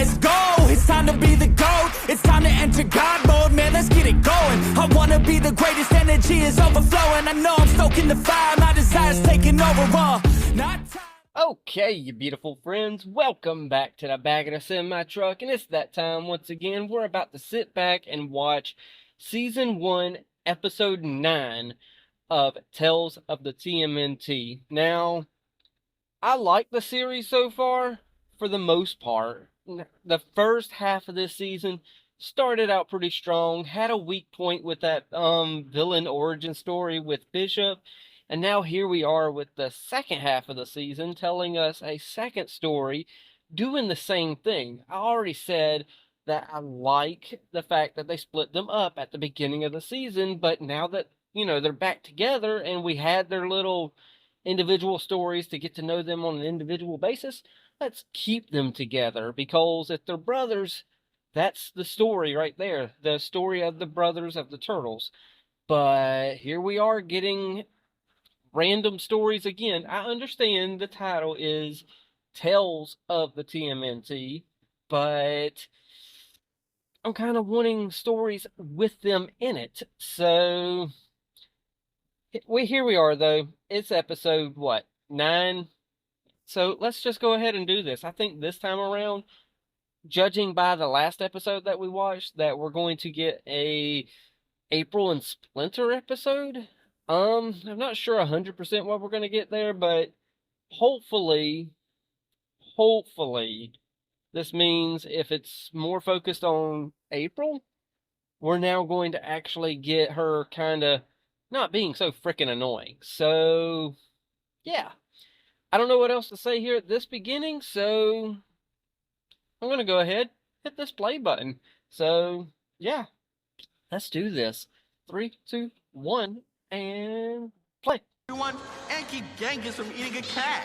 let's go. It's time to be the GOAT. It's time to enter God mode, man, let's get it going. I wanna be the greatest, energy is overflowing. I know I'm stoking the fire, my desire's taking over, not time. Okay, you beautiful friends, welcome back to the Bag of Semi Truck, and it's that time once again. We're about to sit back and watch Season 1, Episode 9 of Tales of the TMNT. Now, I like the series so far, for the most part. The first half of this season started out pretty strong, had a weak point with that villain origin story with Bishop. And now here we are with the second half of the season telling us a second story doing the same thing. I already said that I like the fact that they split them up at the beginning of the season, but now that, they're back together and we had their little individual stories to get to know them on an individual basis, let's keep them together, because if they're brothers, that's the story right there. The story of the brothers of the Turtles. But here we are getting random stories again. I understand the title is Tales of the TMNT, but I'm kind of wanting stories with them in it. So here we are, though. It's episode, 9? So let's just go ahead and do this. I think this time around, judging by the last episode that we watched, that we're going to get a April and Splinter episode. I'm not sure 100% what we're going to get there, but hopefully, this means if it's more focused on April, we're now going to actually get her kind of not being so freaking annoying. So, yeah. I don't know what else to say here at this beginning, so I'm going to go ahead, hit this play button. So, yeah, let's do this. 3, 2, 1. And play. Everyone, and keep Genghis from eating a cat.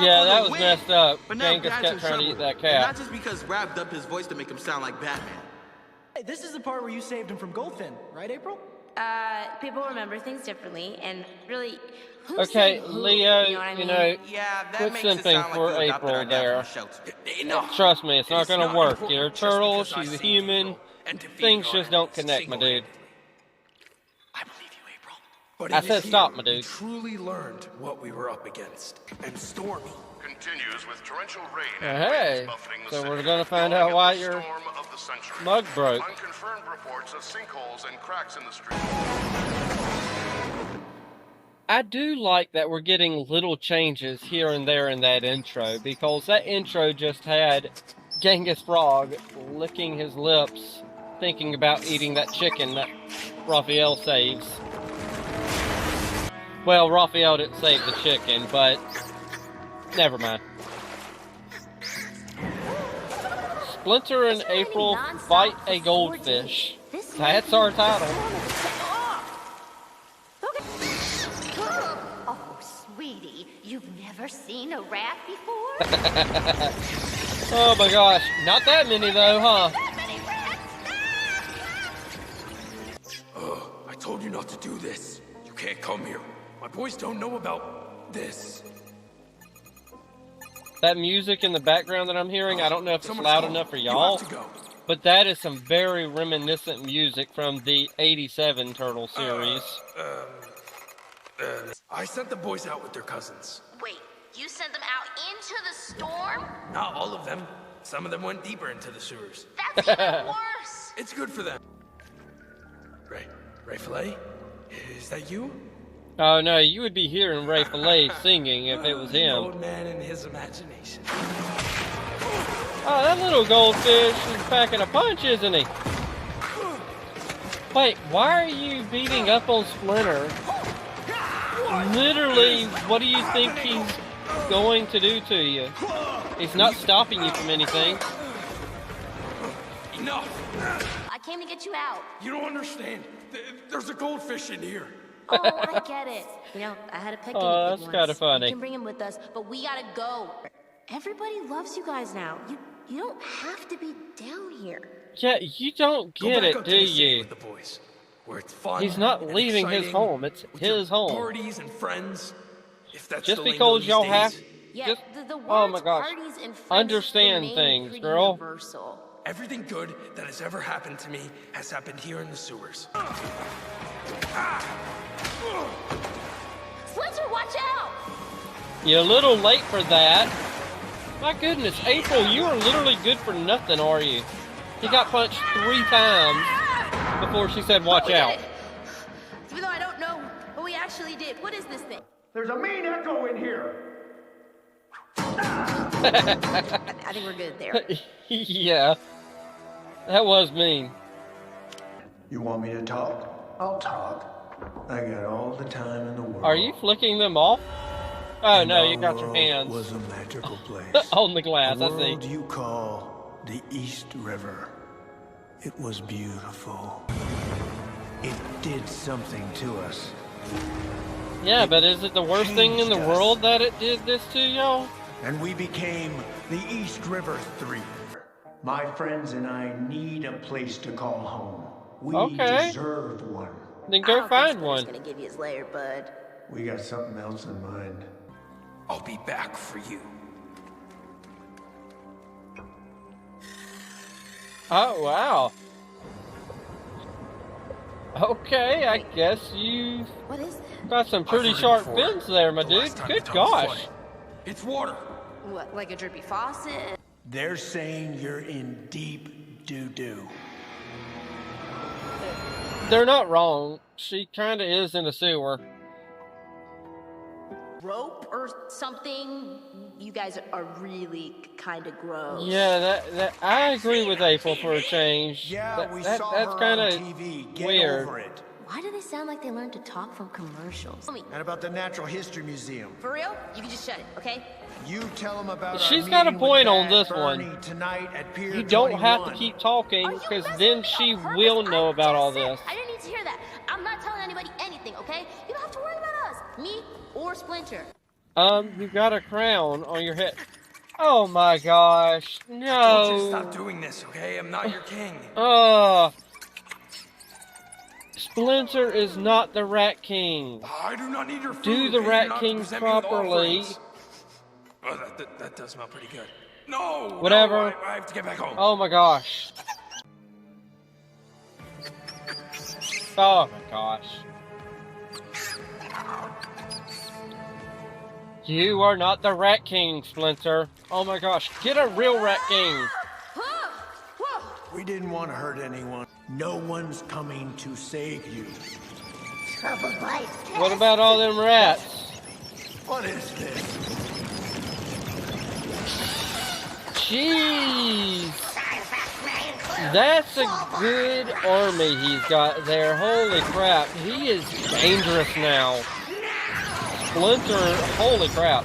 Yeah, that was messed up. But now Genghis kept trying to eat that cat. And not just because Rap upped his voice to make him sound like Batman. Hey, this is the part where you saved him from Goldfin, right, April? People remember things differently, and really, okay, Leo, you know what I mean? Yeah, that quit makes it simping sound for like you adopted April our dad there. from the shelter. Trust me, it's not going to work. You're a turtle, she's a human. Things just don't connect, my dude. I believe you, April. But I said stop, my dude. We truly learned what we were up against. And Stormy continues with torrential rain Hey, buffeting the so city. we're going to find out why your Storm of the century. mug broke. Unconfirmed reports of sinkholes and cracks in the street. I do like that we're getting little changes here and there in that intro, because that intro just had Genghis Frog licking his lips, thinking about eating that chicken that Raphael saves. Well, Raphael didn't save the chicken, but never mind. Splinter and April fight a goldfish. That's our title. Oh, sweetie, you've never seen a rat before? Oh my gosh, not that many though, huh? I told you not to do this. You can't come here. My boys don't know about this. That music in the background that I'm hearing, I don't know if it's loud enough for y'all, but that is some very reminiscent music from the 87 Turtle series. I sent the boys out with their cousins. Wait, you sent them out into the storm? Not all of them. Some of them went deeper into the sewers. That's even worse! It's good for them. Ray Fillet? Is that you? Oh no, you would be hearing Ray Fillet singing if it was him. Old man in his imagination. Oh, that little goldfish is packing a punch, isn't he? Wait, why are you beating up on Splinter? Literally, what do you think he's going to do to you? He's not stopping you from anything. Enough! I came to get you out. You don't understand. There's a goldfish in here. Oh, I get it. I had a picnic Oh, that's once. kind of funny. You can bring him with us, but we gotta go. Everybody loves you guys now. You don't have to be down here. Yeah, you don't get it, do you? With the boys, where it's fun. He's not and leaving his exciting, home. It's with your his home. Parties and friends. If that's Just the because lingo y'all these have... days. Yeah, just the words oh my gosh, parties and friends understand remain things, pretty girl. universal. Everything good that has ever happened to me has happened here in the sewers. Splinter, watch out! You're a little late for that. My goodness, April, you are literally good for nothing, are you? He got punched 3 times before she said, watch We did out. it. Even though I don't know what we actually did. What is this thing? There's a mean echo in here. I think we're good there. Yeah, that was mean. You want me to talk? I'll talk. I got all the time in the world. Are you flicking them off? Oh And no, our you got your world hands was a magical place. on the glass, The I see. world you call the East River. It was beautiful. It did something to us. Yeah, but is it the worst thing in the changed us. world that it did this to y'all? And we became the East River 3. My friends and I need a place to call home. We Okay. deserve one. Then I go don't find think one. Splinter's gonna give you his lair, bud. We got something else in mind. I'll be back for you. Oh, wow. Okay, I guess you've What is that? got some pretty I've heard it sharp before. fins there, my The dude. last time Good the tunnel gosh. flooded. It's water. What, like a drippy faucet? They're saying you're in deep doo-doo. They're not wrong. She kind of is in a sewer. Rope or something? You guys are really kind of gross. Yeah, that I agree with April for a change. That's kind of TV. Get weird. over it. Why do they sound like they learned to talk from commercials? Tell me, And about the Natural History Museum. for real? You can just shut it, okay? You tell them about She's our got a meeting with point on Bad this Bernie one. Tonight at Pier You don't have to 21. keep talking Are you because messing then with me she on purpose? will know I about all just said- this. I didn't need to hear that. I'm not telling anybody anything, okay? You don't have to worry about us. Me or Splinter. You got a crown on your head. Oh my gosh. I told you to No. stop doing this, okay? I'm not your king. Splinter is not the Rat King. I do not need your food. Do the okay? Rat You're not to King present me with properly. offerings. Oh, that does smell pretty good. No! Whatever. No, I have to get back home. Oh my gosh. Oh my gosh. You are not the Rat King, Splinter. Oh my gosh. Get a real Rat King. We didn't want to hurt anyone. No one's coming to save you. What about all them rats? What is this? Jeez. That's a good army he's got there. Holy crap. He is dangerous now. Splinter, holy crap.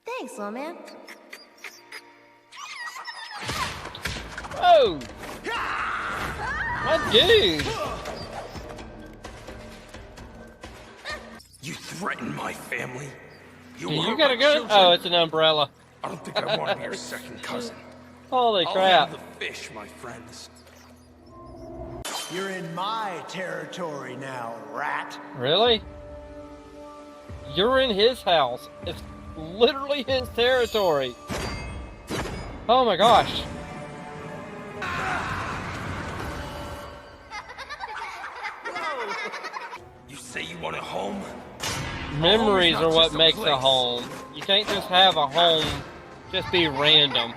Thanks, little man. Oh! My dude! You threaten my family? Do hurt you got my a gun? children? Oh, it's an umbrella. I don't think I want to be your second cousin. Holy I'll crap. handle the fish, my friends. You're in my territory now, rat. Really? You're in his house. It's literally his territory. Oh my gosh. You say you want a home? Memories not are what just a makes a place. home. You can't just have a home just be random.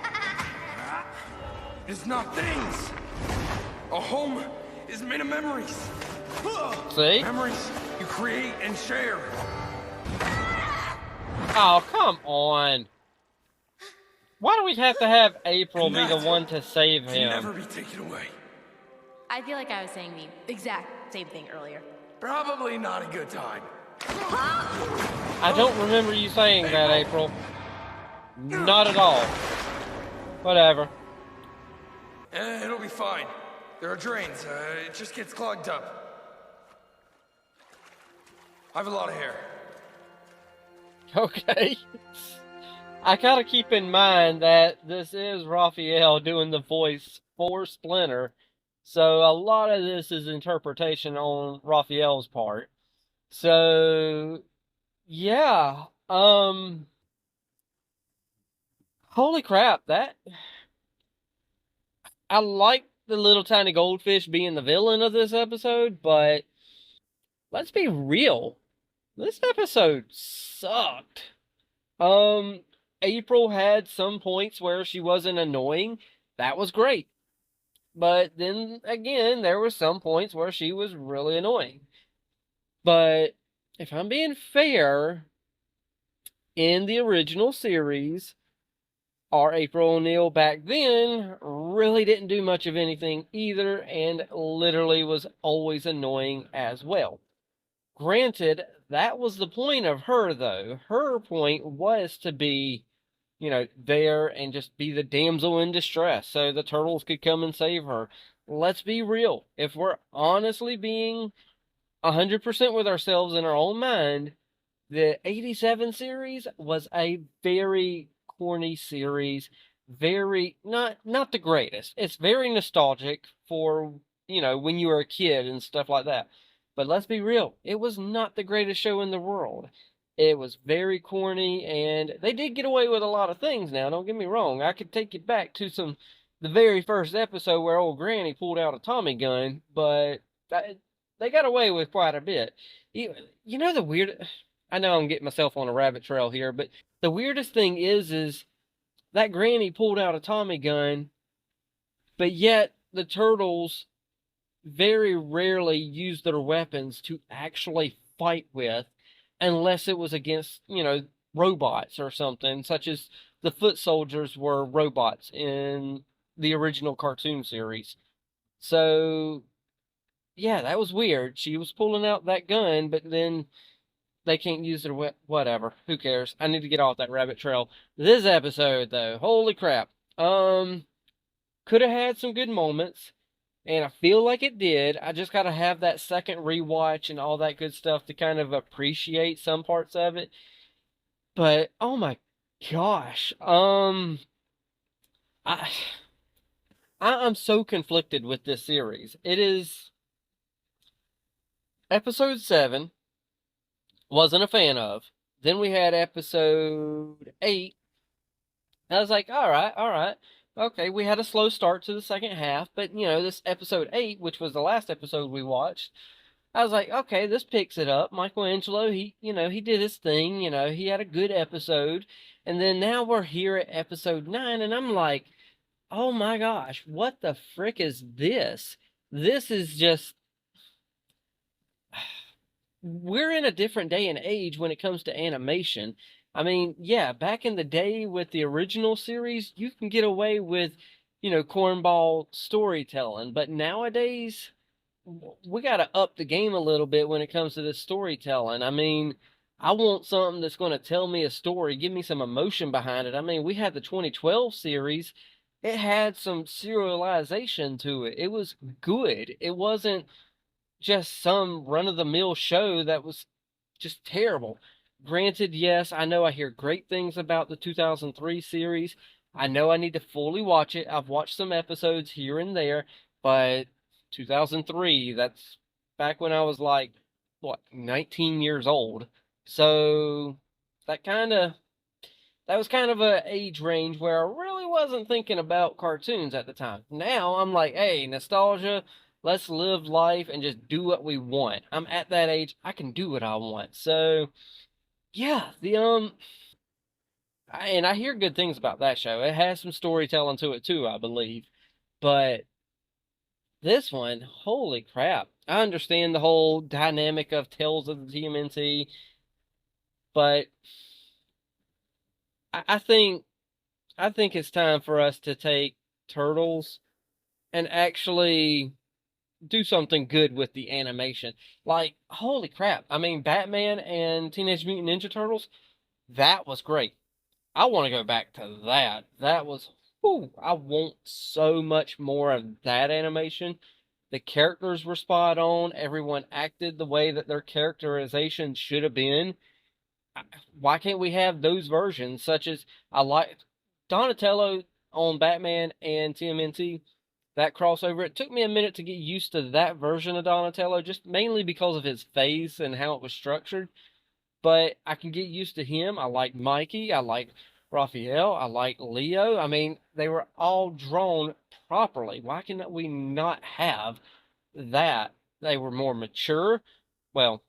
It's not things. A home is made of memories. See? Memories you create and share. Oh, come on. Why do we have to have April be the That one to save Can him? never be taken away. I feel like I was saying the exact same thing earlier. Probably not a good time. I don't remember you saying that, April. Not at all. Whatever. It'll be fine. There are drains. It just gets clogged up. I have a lot of hair. Okay. I gotta keep in mind that this is Raphael doing the voice for Splinter. So a lot of this is interpretation on Raphael's part. So Yeah. Holy crap, that I like the little tiny goldfish being the villain of this episode, but let's be real. This episode sucked. Um, April had some points where she wasn't annoying. That was great. But then again, there were some points where she was really annoying. But if I'm being fair, in the original series, our April O'Neil back then really didn't do much of anything either, and literally was always annoying as well. Granted, that was the point of her, though. Her point was to be, there and just be the damsel in distress so the turtles could come and save her. Let's be real. If we're honestly being 100% with ourselves in our own mind, the 87 series was a very corny series. Very, not the greatest. It's very nostalgic for, when you were a kid and stuff like that. But let's be real, it was not the greatest show in the world. It was very corny, and they did get away with a lot of things now, don't get me wrong. I could take you back to the very first episode where old Granny pulled out a Tommy gun, but they got away with quite a bit. You know the weird, I know I'm getting myself on a rabbit trail here, but the weirdest thing is that Granny pulled out a Tommy gun, but yet the turtles very rarely use their weapons to actually fight with, unless it was against, robots or something, such as the foot soldiers were robots in the original cartoon series. So, yeah, that was weird. She was pulling out that gun, but then they can't use their whatever. Who cares? I need to get off that rabbit trail. This episode, though, holy crap. Could have had some good moments, and I feel like it did. I just gotta have that second rewatch and all that good stuff to kind of appreciate some parts of it. But oh my gosh, I I'm so conflicted with this series. It is episode 7. Wasn't a fan of. Then we had episode 8. I was like, all right. Okay, we had a slow start to the second half, but this episode 8, which was the last episode we watched, I was like, okay, this picks it up. Michelangelo, he did his thing, he had a good episode. And then now we're here at episode 9, and I'm like, oh my gosh, what the frick is this? This is just, we're in a different day and age when it comes to animation. I mean, yeah, back in the day with the original series, you can get away with, cornball storytelling. But nowadays, we got to up the game a little bit when it comes to this storytelling. I mean, I want something that's going to tell me a story, give me some emotion behind it. I mean, we had the 2012 series. It had some serialization to it. It was good. It wasn't just some run-of-the-mill show that was just terrible. Granted, yes, I know I hear great things about the 2003 series. I know I need to fully watch it. I've watched some episodes here and there, but 2003, that's back when I was like, 19 years old. So that was kind of a age range where I really wasn't thinking about cartoons at the time. Now I'm like, hey, nostalgia, let's live life and just do what we want. I'm at that age, I can do what I want. So yeah, and I hear good things about that show. It has some storytelling to it too, I believe. But this one, holy crap. I understand the whole dynamic of Tales of the TMNT, but I think it's time for us to take Turtles and actually do something good with the animation. Like, holy crap. I mean, Batman and Teenage Mutant Ninja Turtles, that was great. I want to go back to that. That was, I want so much more of that animation. The characters were spot on. Everyone acted the way that their characterization should have been. Why can't we have those versions, such as, I like Donatello on Batman and TMNT, that crossover. It took me a minute to get used to that version of Donatello, just mainly because of his face and how it was structured. but I can get used to him. I like Mikey. I like Raphael. I like Leo. I mean, they were all drawn properly. Why can we not have that? They were more mature. Well,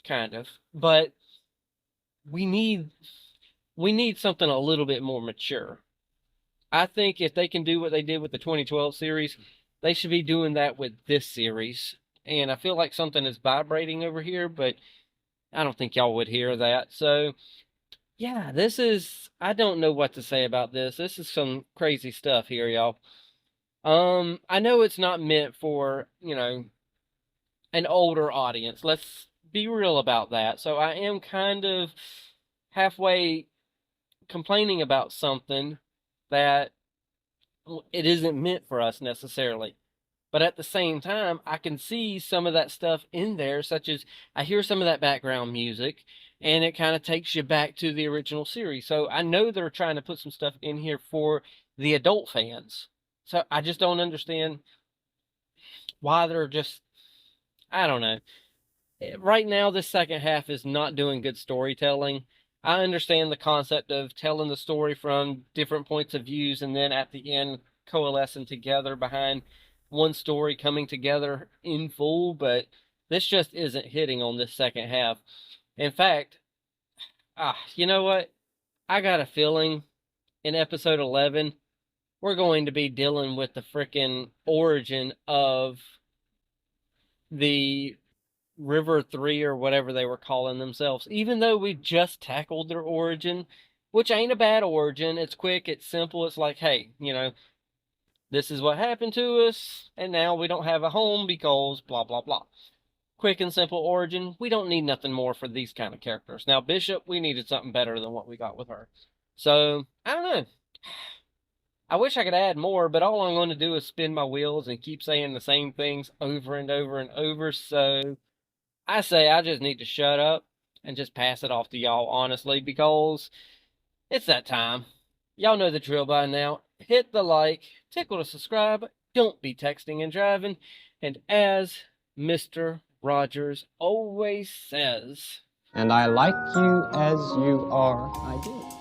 kind of. But we need something a little bit more mature. I think if they can do what they did with the 2012 series, they should be doing that with this series. And I feel like something is vibrating over here, but I don't think y'all would hear that. So, yeah, I don't know what to say about this. This is some crazy stuff here, y'all. I know it's not meant for, an older audience. Let's be real about that. So I am kind of halfway complaining about something that it isn't meant for us necessarily. But at the same time, I can see some of that stuff in there, such as I hear some of that background music, and it kind of takes you back to the original series. So I know they're trying to put some stuff in here for the adult fans. So I just don't understand why they're just, I don't know. Right now, this second half is not doing good storytelling. I understand the concept of telling the story from different points of views and then at the end coalescing together behind one story coming together in full, but this just isn't hitting on this second half. In fact, you know what? I got a feeling in episode 11, we're going to be dealing with the frickin' origin of the River 3 or whatever they were calling themselves. Even though we just tackled their origin, which ain't a bad origin. It's quick, it's simple. It's like, hey, this is what happened to us, and now we don't have a home because blah, blah, blah. Quick and simple origin. We don't need nothing more for these kind of characters. Now, Bishop, we needed something better than what we got with her. So, I don't know. I wish I could add more, but all I'm going to do is spin my wheels and keep saying the same things over and over and over. So, I say I just need to shut up and just pass it off to y'all, honestly, because it's that time. Y'all know the drill by now. Hit the like, tickle to subscribe, don't be texting and driving, and as Mr. Rogers always says, and I like you as you are, I do.